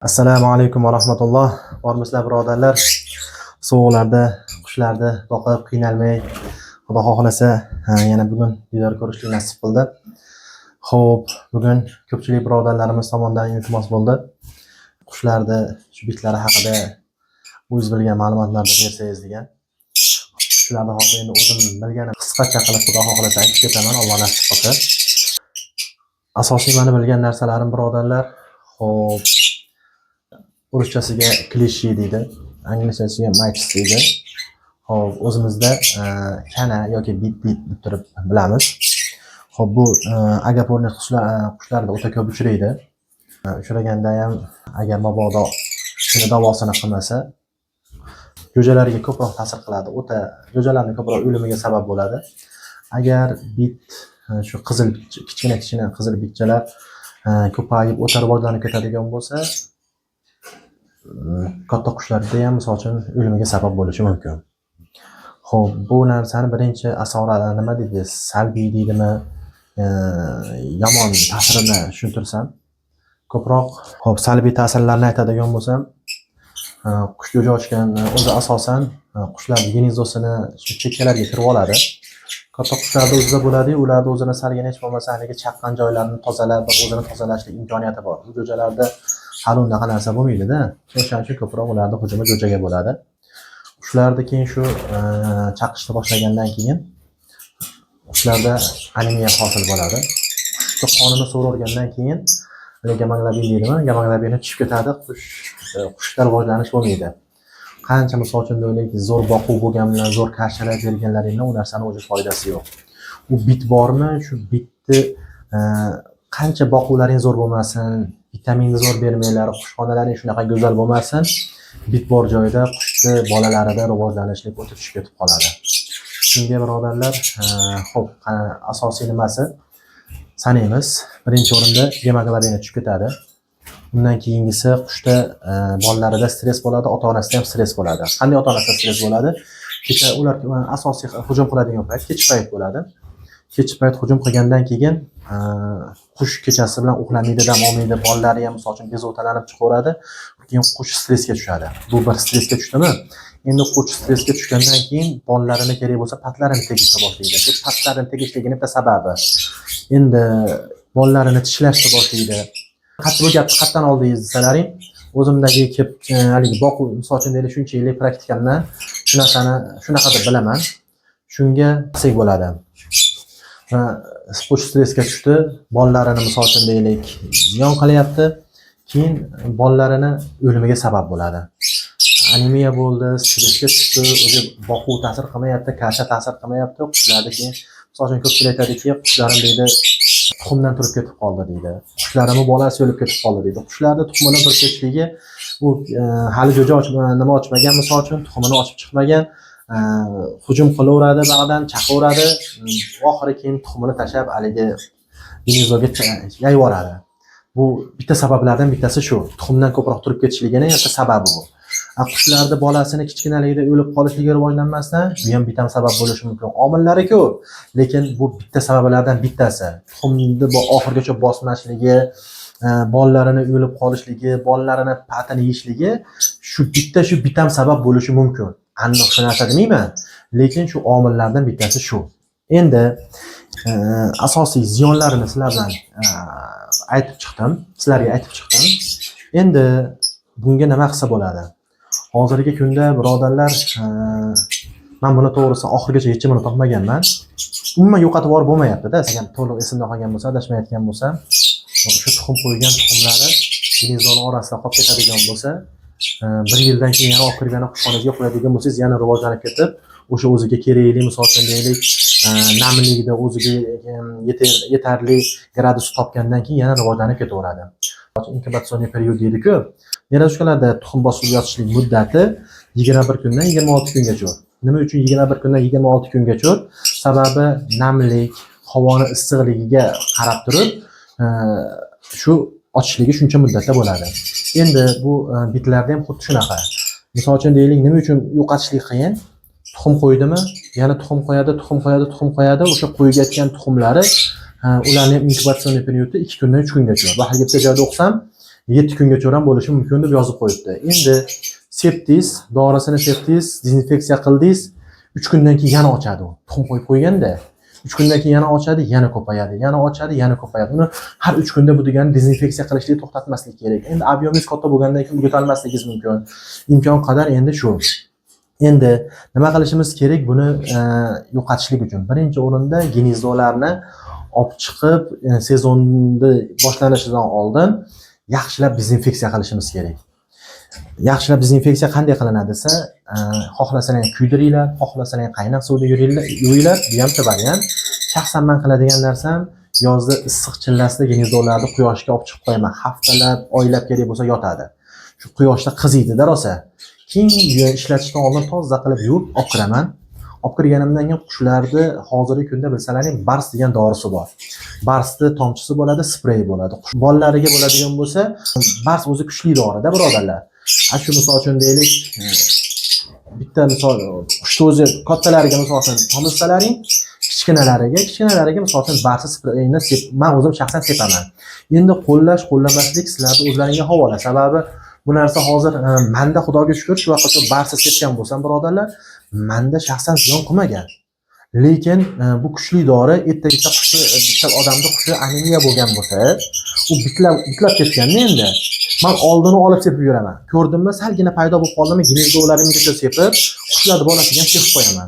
Assalomu alaykum va rahmatulloh. Bormisizlar birodarlar. Sovuqlarda, qushlarda boqib qiynalmay, Xudo xohlasa, yana bugun diydor ko'rishlik nasib qildi. Xo'p, bugun ko'pchilik birodarlarimiz tomonidan iltimos bo'ldi. Qushlarda shu bitlari haqida o'z bilgan ma'lumotlarni bersangiz degan. Shularni hozir endi o'zim bilganim qisqacha qilib Xudo xohlasa aytib ketaman, Alloh nasib qilsa. Asosiy meni bilgan narsalarim birodarlar. Xo'p, ruschasiga klishi deydi, angliychasiga match deydi. Xo'p, o'zimizda kana yoki bit deb turib bilamiz. Xo'p, bu agapornik qushlarda o'ta ko'p uchraydi. Uchraganda ham agar mabodo shuni davosini qilmasa, jo'jalarga ko'proq ta'sir qiladi. O'ta jo'jalarning ko'proq o'limiga sabab bo'ladi. Agar bit shu qizil kichkina qizil bitchalar ko'payib o'ta rivojlanib ketadigan bo'lsa, katta qushlarda ham misol uchun o'limiga sabab bo'lishi mumkin. Xo'p, bu narsani birinchi asorati nima deydi? Salbiy deydimi? Yomon ta'sirini tushuntirsam, ko'proq xo'p, salbiy ta'sirlarni aytadigan bo'lsam, qush jo'ja ochgan o'zi asosan qushlar gnezdosini chekkalarga kirib oladi. Katta qushlarda o'zida bo'ladi, ularda o'zini salgina hech bo'lmasa haligi chaqqan joylarini tozalab, o'zini tozalashlik imkoniyati bor. Bu jo'jalarda hali unaqa narsa bo'lmaydi-da. O'shaning uchun ko'proq ularda hujumi jo'jaga bo'ladi. Qushlarda keyin shu chaqishni boshlagandan keyin qushlarda anemiya hosil bo'ladi. Qushni qonini so'rorgandan keyin gamoglobin deydimi? Gamoglobini tushib ketadi. Qushlar rivojlanish bo'lmaydi. Qancha misol uchun deylik, zo'r boquv bo'lganlar, zo'r kashalar berganlaringda u narsani o'zi foydasi yo'q. U bit bormi? Shu bitni qancha boquvlaring zo'r bo'lmasin, vitaminni zo'r bermanglar, qushxonalaring shunaqa go'zal bo'lmasin, bit bor joyda qushni bolalarida rivojlanishlik o'ta tushib ketib qoladi. Shunga birodarlar, xo'p, asosiy nimasi? Sanaymiz. Birinchi o'rinda gemoglobini tushib ketadi. Undan keyingisi qushda bolalarida stress bo'ladi, ota-onasida ham stress bo'ladi. Qanday ota-onasida stress bo'ladi? Kecha ular asosiy hujum qiladigan payt kech payt bo'ladi. Kech payt hujum qilgandan keyin qush kechasi bilan uxlamaydi, dam olmaydi, bolalari ham misol uchun bezovtalanib chiqaveradi. Keyin qush stressga tushadi. Bu bir stressga tushdimi? Endi qush stressga tushgandan keyin bolalarini kerak bo'lsa patlarini tegishga boshlaydi. Bu patlarini tegishligining bitta sababi. Endi bolalarini tishlashga boshlaydi. Hatto bu gapni qayerdan oldingiz desalaring, o'zimdagi haligi boquv misol uchun deylik shuncha yillik praktikamdan shu narsani shunaqa deb bilaman. Shunga qilsak bo'ladi. Qush stressga tushdi, bolalarini misol uchun deylik ziyon qilyapti, keyin bolalarini o'limiga sabab bo'ladi. Anemiya bo'ldi, stressga tushdi, o'zi boquv ta'sir qilmayapti, kasha ta'sir qilmayapti, qushlarda keyin misol uchun ko'pchilik aytadiki, qushlarim deydi tuxumdan turib ketib qoldi deydi. Qushlarimni bolasi o'lib ketib qoldi deydi. Qushlarda tuxumidan turib ketishligi u hali jo'ja ochmagan, misol uchun tuxumini ochib chiqmagan, hujum qilaveradi, ba'dan chaqaveradi, oxiri keyin tuxumini tashlab haligi gnezdoga yayvoradi. Bu bitta sabablardan bittasi shu. Tuxumdan ko'proq turib ketishligining bitta sababi bu. Qushlarda bolasini kichkinaligida o'lib qolishligi rivojlanmasdan, bu ham bitta sabab bo'lishi mumkin. Omillari ko'p, lekin bu bitta sabablardan bittasi. Tuxumni oxirgacha bosmashligi, bolalarini o'lib qolishligi, bolalarini patini yeyishligi shu bitta sabab bo'lishi mumkin. Aniq shu narsa demayman, lekin shu omillardan bittasi shu. Endi asosiy ziyonlarini sizlarga aytib chiqdim. Endi bunga nima qilsa bo'ladi? Hozirgi kunda birodarlar, men buni to'g'risi oxirgacha yechimini topmaganman. Umuman yo'qotib yuborib bo'lmayapti-da. Agar to'liq esimda qolgan bo'lsa, adashmayotgan bo'lsam, o'sha tuxum qo'ygan tuxumlari gnezdoni orasida qolib ketadigan bo'lsa, 1 yildan keyin yana olib kirib yana qushxonaga qo'yadigan bo'lsangiz, yana rivojlanib ketib, o'sha o'ziga kerakli, misol uchun deylik, namlikda o'ziga yetarli gradus topgandan keyin yana rivojlanib ketaveradi. Inkubatsion period deydi-ku. Nerashkalarda tuxum bosib yotishlik muddati 21 kundan 26 kungacha. Nima uchun 21 kundan 26 kungacha? Sababi namlik, havoni issiqligiga qarab turib, shu ochishligi shuncha muddatda bo'ladi. Endi bu bitlarda ham xuddi shunaqa. Misol uchun deylik, nima uchun yo'qotishlik qiyin? Tuxum qo'ydimi, yana tuxum qo'yadi, o'sha qo'yayotgan tuxumlari ularning inkubatsion periodi 2 kundan 3 kungacha. Va hali bitta joyda o'qsam, 7 kungacha ham bo'lishi mumkin deb yozib qo'yibdi. Endi sepdingiz, dorisini sepdingiz, dezinfeksiya qildingiz, 3 kundan keyin yana ochadi u. Tuxum qo'yib qo'yganda 3 kundan keyin yana ochadi, yana ko'payadi, yana ochadi, yana ko'payadi. Uni har 3 kunda bu degani dezinfeksiya qilishni to'xtatmaslik kerak. Endi obyemingiz katta bo'lgandan keyin o'tolmasligingiz mumkin. Imkon qadar endi shu. Endi nima qilishimiz kerak buni yo'qotishlik uchun? Birinchi o'rinda gnezdolarni olib chiqib, sezonni boshlanishidan oldin yaxshilab dezinfeksiya qilishimiz kerak. Yaxshilab dezinfeksiya qanday qilinadi desa, xohlasalar kuydiringlar, xohlasalar qaynoq suvda yuvinglar, bu ham variant. Shaxsan men qiladigan narsam yozda issiq chillasida gnezdolarni quyoshga olib chiqib qo'yaman. Haftalab, oylab kerak bo'lsa yotadi. Shu quyoshda qiziydi-da rosa. Keyin ishlatishdan oldin toza qilib yuvib olib kiraman. Olib kirganimdan keyin qushlarni hozirgi kunda bilsalaring Bars degan dorisi bor. Barsni tomchisi bo'ladi, sprey bo'ladi. Qush bolalariga bo'ladigan bo'lsa, Bars o'zi kuchli dori-da, birodarlar. Shu misol uchun deylik, bitta misol qushni o'zi kattalariga misol uchun tomizsalaring, kichkinalariga misol uchun Bars spreyini men o'zim shaxsan sepaman. Endi qo'llamaslik sizlarning o'zlaringizga havola. Sababi bu narsa hozir menda xudoga shukr shu vaqtgacha Bars sepgan bo'lsam, birodarlar, menda shaxsan ziyon qilmagan. Lekin bu kuchli dori bitta odamda qushi anemiya bo'lgan bo'lsa, u bitlab ketganda endi men oldini olib sepib yuraman. Ko'rdimmi, salgina paydo bo'lib qoldimi, gnezdolarimigacha sepib, qushlarning bolasiga ham sepib qo'yaman.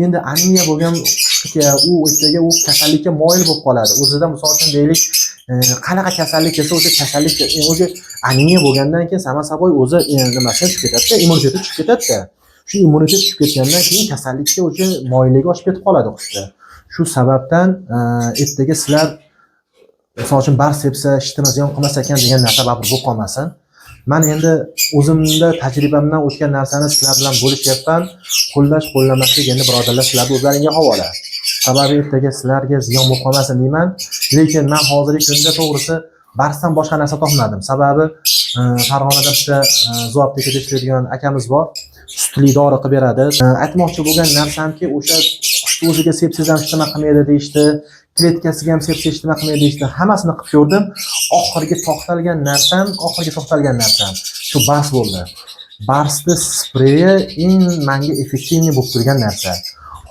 Endi anemiya bo'lgan qushga, u kasallikka moyil bo'lib qoladi. O'zidan misol uchun deylik, qanaqa kasallik kelsa, o'sha kasallik o'zi anemiya bo'lgandan keyin sama-saboy o'zi nimasini tushib ketadi-da, immuniteti tushib ketadi-da. Shu immunitet tushib ketgandan keyin kasallikka o'sha moyilligi oshib ketib qoladi qushda. Shu sababdan ertaga sizlar misol uchun Bars sepsa, ishtimiz ziyon qilmas ekan degan narsa baribir bo'lib qolmasin. Men endi o'zimda tajribamdan o'tgan narsani sizlar bilan bo'lishyapman. Qo'llamaslik endi birodarlar sizlarning o'zlaringizga havola. Sababi ertaga sizlarga ziyon bo'lib qolmasin deyman. Lekin men hozirgi kunda to'g'risi Barsdan boshqa narsa topmadim. Sababi Farg'onada bitta zo'aptekada ishlaydigan akamiz bor. Sutli dori qilib beradi. Aytmoqchi bo'lgan narsamki, o'sha qushni o'ziga sepsiz ham ishlama qilmaydi deyishdi. Kletkasiga ham sepsiz ishlama qilmaydi deyishdi. Hammasini qilib ko'rdim. Oxirgi to'xtalgan narsam shu Bars bo'ldi. Barsning spreyi eng menga effektivniy bo'lib turgan narsa.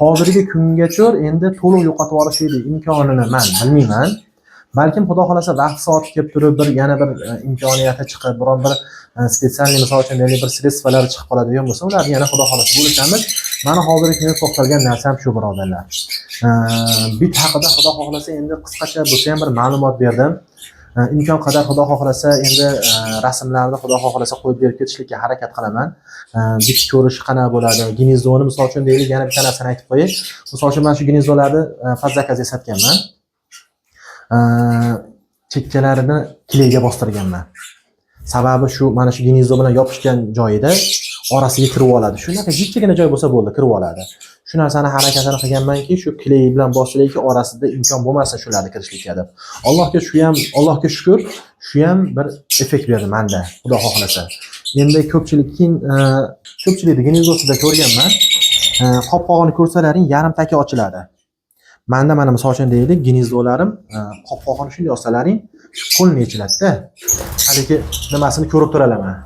Hozirgi kungacha endi to'liq yo'qotib olishlik imkonini men bilmayman. Balkim xudo xolasa vaqt soati kelib turib yana bir imkoniyati chiqib, biron bir spetsialniy misol uchun bir sredstvalar chiqib qoladigan bo'lsa, ularni yana xudo xolasa bo'lishamiz. Mana hozirgi kunda to'xtalgan narsam shu, birodarlar. Bit haqida xudo xolasa endi qisqacha bo'lsa ham bir ma'lumot berdim. Imkon qadar xudo xolasa endi rasmlarni xudo xolasa qo'yib berib ketishlikka harakat qilaman. Bit ko'rishi qanaqa bo'ladi? Gnezdoni misol uchun deylik, yana bitta narsani aytib qo'yay. Misol uchun men shu gnezdolarni fazzakazga sotganman. Chekkalarini klayga bostirganman. Sababi shu, mana shu gnezdo bilan yopishgan joyida orasiga kirib oladi. Shunaqa jikkigina joy bo'lsa bo'ldi, kirib oladi. Shu narsani harakatini qilganmanki, shu kley bilan bosishlikka orasida imkon bo'lmasa shularni kirishlikka deb. Allohga shukr, shu ham bir effekt berdi menda, xudo xohlasa. Endi ko'pchilikni gnezdosida ko'rganman. Qopqog'ini ko'rsalaring yarim taka ochiladi. Menda mana misol uchun deylik, gnezdolarim qopqog'ini shunday olsalaring, qo'lni yechiladi-da. Haligi nimasini ko'rib turalaman.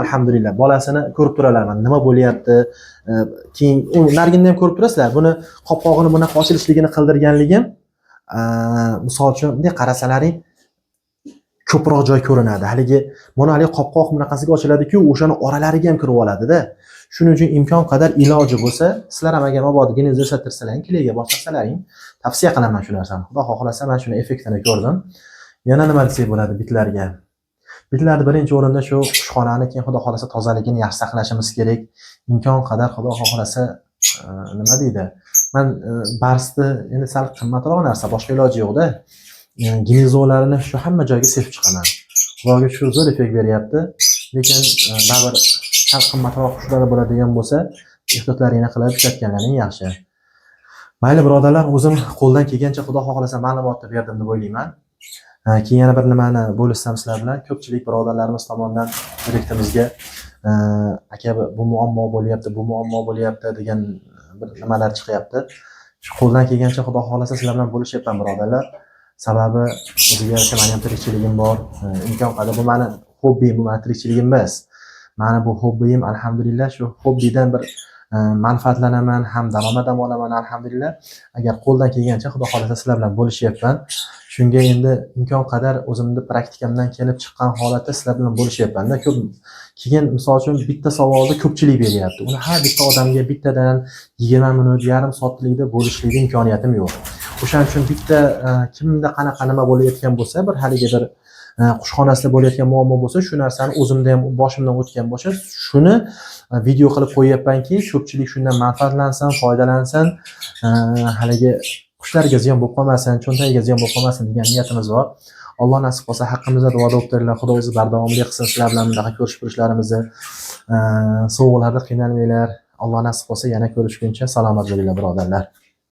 Alhamdulillah, bolasini ko'rib turalaman. Nima bo'lyapti? Keyin narginni ham ko'rib turasizlar. Buni qopqog'ini bunaqa ochilishligini qildirganligim, misol uchun bunday qarasalaring ko'proq joy ko'rinadi. Haligi qopqoq bunaqasiga ochiladi-ku, o'shani oralariga ham kirib oladi-da. Shuning uchun imkon qadar iloji bo'lsa, sizlar ham agar mabodo gnezdo satirsalang, klayga boslasalaring, tavsiya qilaman shu narsani. Xudo xohlasa men shuni effektini ko'rdim. Yana nima desak bo'ladi bitlarga? Bitlarni birinchi o'rinda shu qushxonani keyin xudo xohlasa tozaligini yaxshi saqlashimiz kerak. Imkon qadar xudo xohlasa nima deydi? Men Barsni endi sal qimmatroq narsa, boshqa iloji yo'q-da. Gnezdolarini shu hamma joyga sepib chiqaman. Xudoga shu zo'r effekt beryapti. Lekin baribir sal qimmatroq qushlar bo'ladigan bo'lsa, ehtiyotlaringni qilib ishlatganlaring yaxshi. Mayli birodarlar, o'zim qo'ldan kelgancha xudo xohlasa ma'lumotni berdim deb o'ylayman. Keyin yana bir nimani bo'lishsam sizlar bilan, ko'pchilik birodarlarimiz tomonidan direktimizga aka bu muammo bo'lyapti degan bir nimalar chiqyapti. Shu qo'ldan kelgancha xudo xohlasa sizlar bilan bo'lishyapman birodarlar. Sababi o'ziga yarasha meni ham tirikchiligim bor. Imkon qadar bu meni hobbim, bu meni tirikchiligim emas. Mani bu hobbim, alhamdulillah, shu hobbidan bir manfaatlanaman, ham daromad ham olaman, alhamdulillah. Agar qo'ldan kelgancha xudo xolasa sizlar bilan bo'lishyapman. Shunga endi imkon qadar o'zimni praktikamdan kelib chiqqan holatda sizlar bilan bo'lishyapman-da. Ko'p keyin misol uchun bitta savolda ko'pchilik beryapti. Uni har bitta odamga bittadan 20 minut, yarim soatlikda bo'lishlikka imkoniyatim yo'q. O'shaning uchun bitta kimda qanaqa nima bo'layotgan bo'lsa, bir haligi bir qushxonasida bo'layotgan muammo bo'lsa, shu narsani o'zimda ham boshimdan o'tgan bo'lsa, shuni video qilib qo'yyapmanki, ko'pchilik shundan manfaatlansin, foydalansin, haligi qushlarga ziyon bo'lib qolmasin, cho'ntagiga ziyon bo'lib qolmasin degan niyatimiz bor. Alloh nasib qilsa haqqimizda duoda o'tiringlar. Xudo o'zi bardavom qilsin sizlar bilan bunaqa ko'rishib turishlarimizni. Sovuqlarda qiynalmanglar. Alloh nasib qilsa yana ko'rishguncha salomat bo'linglar birodarlar.